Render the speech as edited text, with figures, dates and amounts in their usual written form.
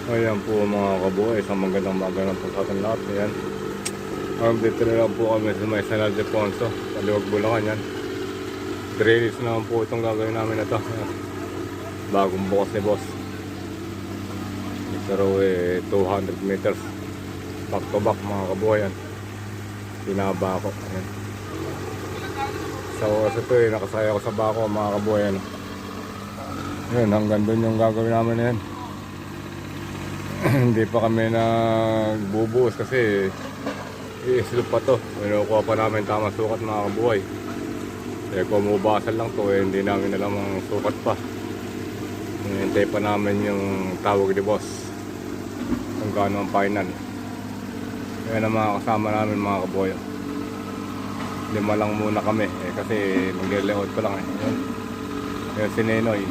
Ayan po mga kabuhay, isang magandang magandang po sa ating lahat. Ayan. Dito na lang po kami sa may San Ildefonso, Paliwag, Bulacan yan. Drainage naman po itong gagawin namin na ito. Ayan. Bagong bukas ni boss. Pero 200 meters back to back mga kabuhay yan. Pinaba ako. Ayan. So ito nakasaya ako sa bako mga kabuhay yan. Ayan, hanggang doon yung gagawin namin na yan. Hindi pa kami nagbubuhos kasi i-slope pa to. Kinukuha pa namin tamang sukat mga kabuhay. Kung mubasan lang to hindi namin alam ang sukat pa. Hintay pa namin yung tawag ni boss kung gaano ang final. Ayan ang mga kasama namin mga kabuhay. 5 lang muna kami kasi magre-layout pa lang. Ayan si Nenoy.